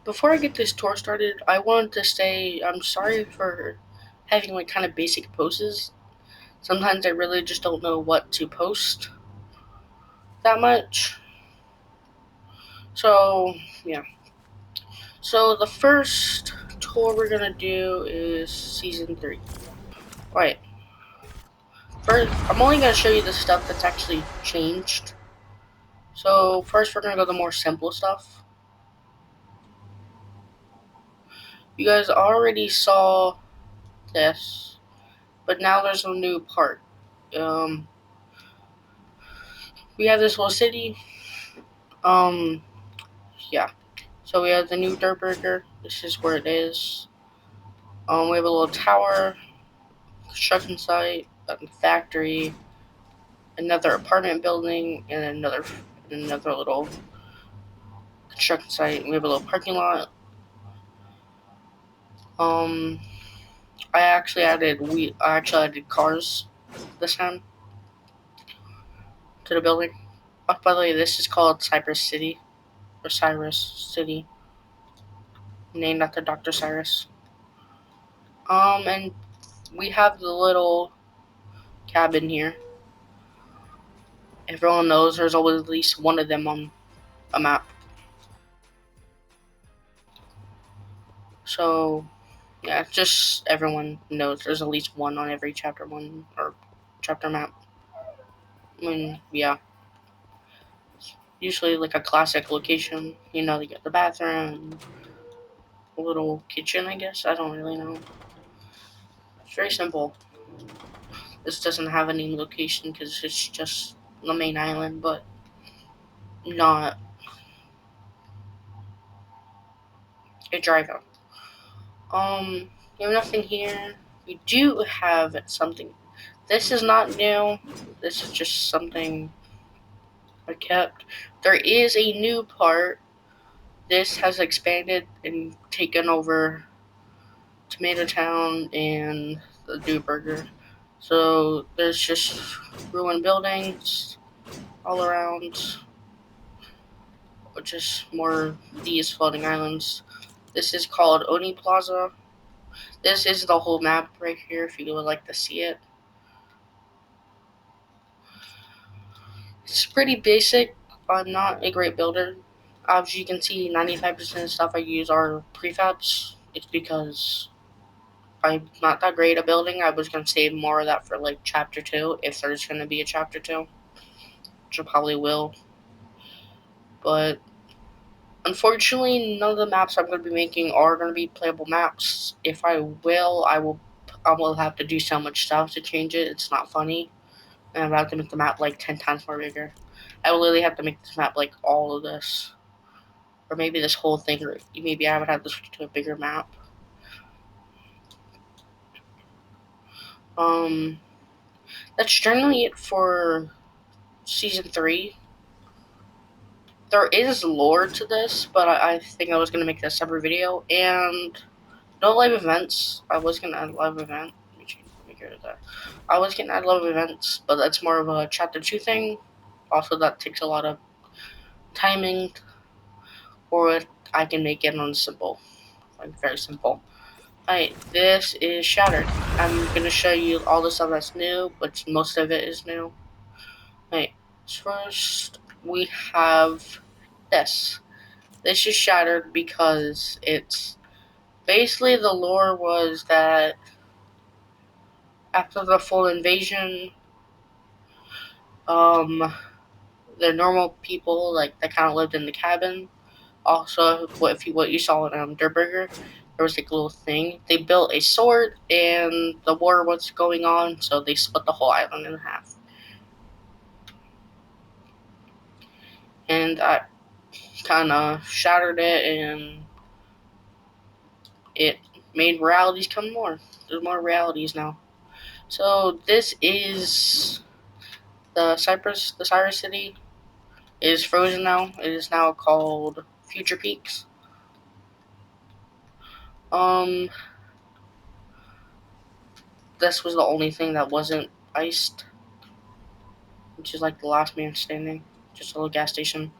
Before I get this tour started, I wanted to say I'm sorry for having like kind of basic posts. Sometimes I really just don't know what to post that much. So, yeah. So, the first tour we're gonna do is Season 3. Right. First, I'm only gonna show you the stuff that's actually changed. So, first, we're gonna go to the more simple stuff. You guys already saw this, but now there's a new part. Um, we have this whole city. Um, yeah. So we have the new dirt burger. This is where it is. We have a little tower, construction site, a factory, another apartment building, and another little construction site. We have a little parking lot. Um, I actually added cars this time to the building. Oh, by the way, this is called Cypress City or Cyrus City, named after Dr. Cyrus. And we have the little cabin here. Everyone knows there's always at least one of them on a map. So, yeah, just everyone knows there's at least one on every chapter 1 or chapter map. I mean, yeah. Usually, like a classic location. You know, they get the bathroom, a little kitchen, I guess. I don't really know. It's very simple. This doesn't have any location because it's just the main island, but not a drive out. We have nothing here. We do have something. This is not new. This is just something I kept. There is a new part. This has expanded and taken over Tomato Town and the New Burger. So there's just ruined buildings all around, which is more these floating islands. This is called Oni Plaza. This is the whole map right here if you would like to see it. It's pretty basic. I'm not a great builder. As you can see, 95% of the stuff I use are prefabs. It's because I'm not that great at building. I was going to save more of that for like chapter 2, if there's going to be a chapter 2, which I probably will. But unfortunately, none of the maps I'm going to be making are going to be playable maps. If I will, I will have to do so much stuff to change it. It's not funny. And I'm about to make the map like 10 times more bigger. I will literally have to make this map like all of this. Or maybe this whole thing, or maybe I would have to switch to a bigger map. Um, that's generally it for Season 3. There is lore to this, but I think I was going to make that a separate video. And no live events. I was going to add live event. Let me get rid of that. I was going to add live events, but that's more of a chapter 2 thing. Also, that takes a lot of timing, or I can make it on simple. Like, very simple. Alright, this is Shattered. I'm gonna show you all the stuff that's new, but most of it is new. Alright, first we have this. This is Shattered because it's basically the lore was that after the full invasion, the normal people like that kind of lived in the cabin. Also, what you saw in Der Burger, there was like a little thing. They built a sword, and the war was going on, so they split the whole island in half. And I kind of shattered it, and it made realities come more. There's more realities now. So this is the Cyrus City is frozen now. It is now called Future Peaks. Um, this was the only thing that wasn't iced, which is like the last man standing, just a little gas station.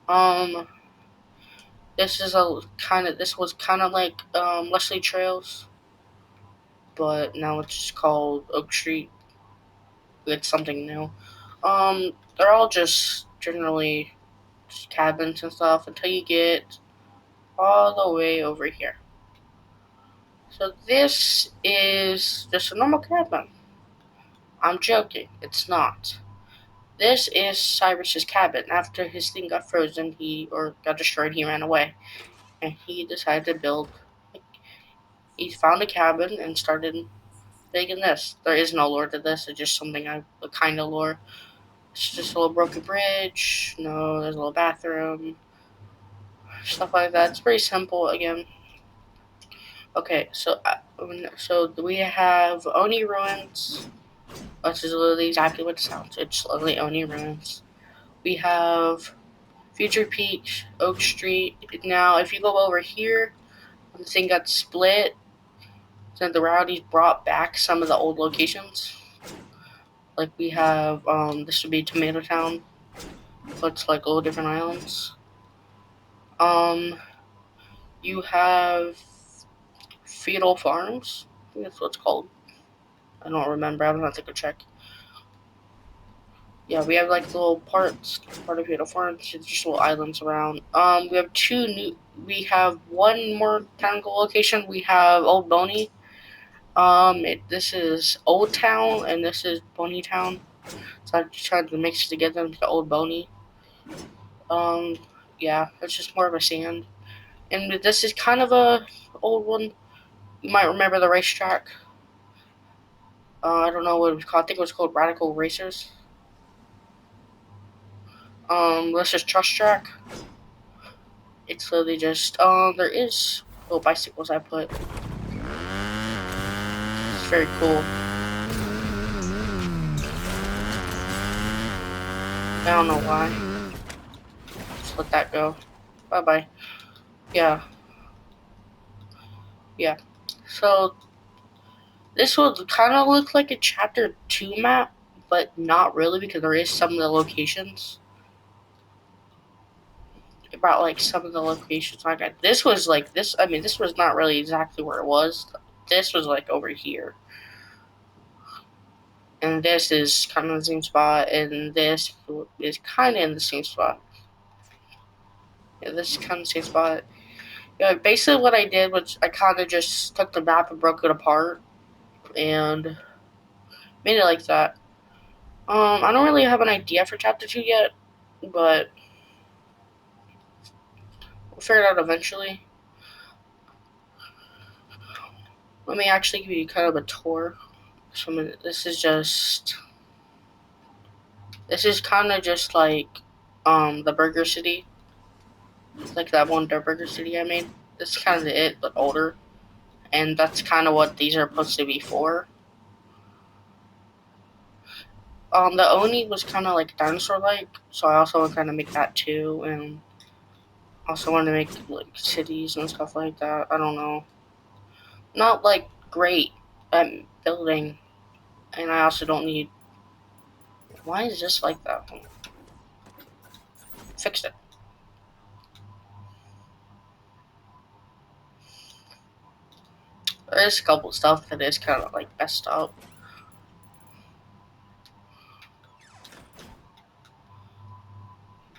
Um, This is this was kind of like Leslie Trails, but now it's just called Oak Street. It's something new. They're all just generally just cabins and stuff until you get all the way over here. So this is just a normal cabin. I'm joking. It's not. This is Cyrus's cabin. After his thing got frozen, or got destroyed, he ran away, and he decided to build. He found a cabin and started making this. There is no lore to this. It's just something a kind of lore. It's just a little broken bridge. No, there's a little bathroom, stuff like that. It's pretty simple again. Okay, so we have Oni ruins. Which is literally exactly what it sounds. It's literally Oni ruins. We have Future Peak, Oak Street. Now, if you go over here, the thing got split. So the rowdies brought back some of the old locations. Like we have, this would be Tomato Town, but it's like all different islands. You have Feudal Farms. I think that's what it's called. I don't remember. I'm gonna take a check. Yeah, we have like little part of Feudal Farms, just little islands around. We have we have one more technical location. We have Old Boney. This is Old Town, and this is Boney Town. So I just tried to mix it together into Old Boney. Yeah, it's just more of a sand. And this is kind of a old one. You might remember the racetrack. I don't know what it was called. I think it was called Radical Racers. This is Trust Track. It's literally just, there is little bicycles I put. It's very cool. I don't know why. Just let that go. Bye-bye. Yeah. Yeah. So, this would kind of look like a Chapter 2 map, but not really because there is some of the locations. About like some of the locations like this was like this. I mean, this was not really exactly where it was. This was like over here, and this is kind of the same spot, and this is kind of in the same spot. Yeah, this is kind of the same spot. Yeah, basically what I did was I kind of just took the map and broke it apart and made it like that. I don't really have an idea for Chapter 2 yet, but we'll figure it out eventually. Let me actually give you kind of a tour. This is kind of just like the Burger City, like that one the Burger City I made. This is kind of it, but older, and that's kind of what these are supposed to be for. The Oni was kind of like dinosaur-like, so I also want to kind of make that too, and also want to make like cities and stuff like that. I don't know, not like great at building, and I also don't need. Why is this like that? Fixed it. There is a couple stuff that is kind of like messed up.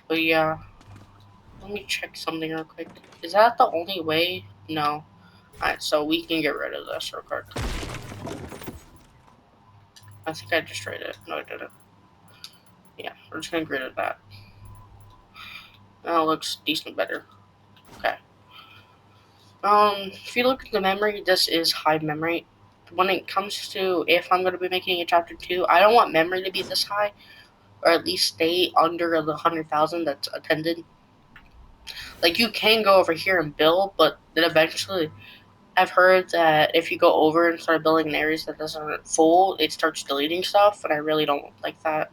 But yeah, let me check something real quick. Is that the only way? No. Alright, so we can get rid of this real quick. I think I just read it. No, I didn't. Yeah, we're just gonna get rid of that. Now it looks decent better. Okay. If you look at the memory, this is high memory. When it comes to if I'm gonna be making a chapter 2, I don't want memory to be this high, or at least stay under the 100,000 that's attended. Like you can go over here and build, but then eventually, I've heard that if you go over and start building in areas that doesn't full, it starts deleting stuff, and I really don't like that.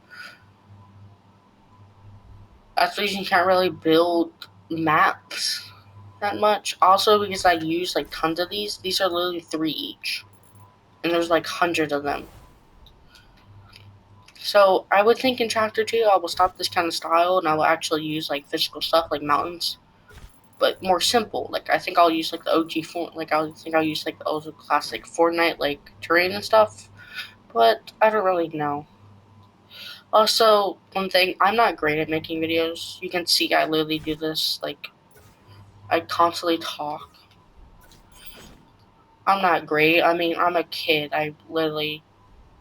That's the reason you can't really build maps that much. Also, because I use like tons of these. These are literally 3 each, and there's like hundreds of them. So I would think in chapter 2, I will stop this kind of style, and I will actually use like physical stuff like mountains. but more simple. Like I think I'll use like the OG form. Like I think I'll use like the old classic Fortnite like terrain and stuff. But I don't really know. Also, one thing, I'm not great at making videos. You can see I literally do this. Like I constantly talk. I'm not great. I mean, I'm a kid. I literally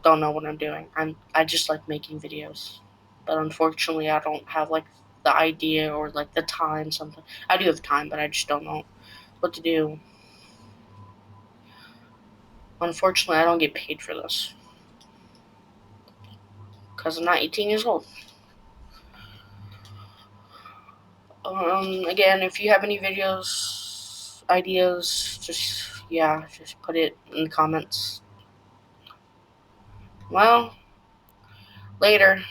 don't know what I'm doing. I just like making videos. But unfortunately, I don't have like the idea or like the time. Something I do have time, but I just don't know what to do. Unfortunately, I don't get paid for this because I'm not 18 years old. Again, if you have any videos, ideas, just put it in the comments. Well, later.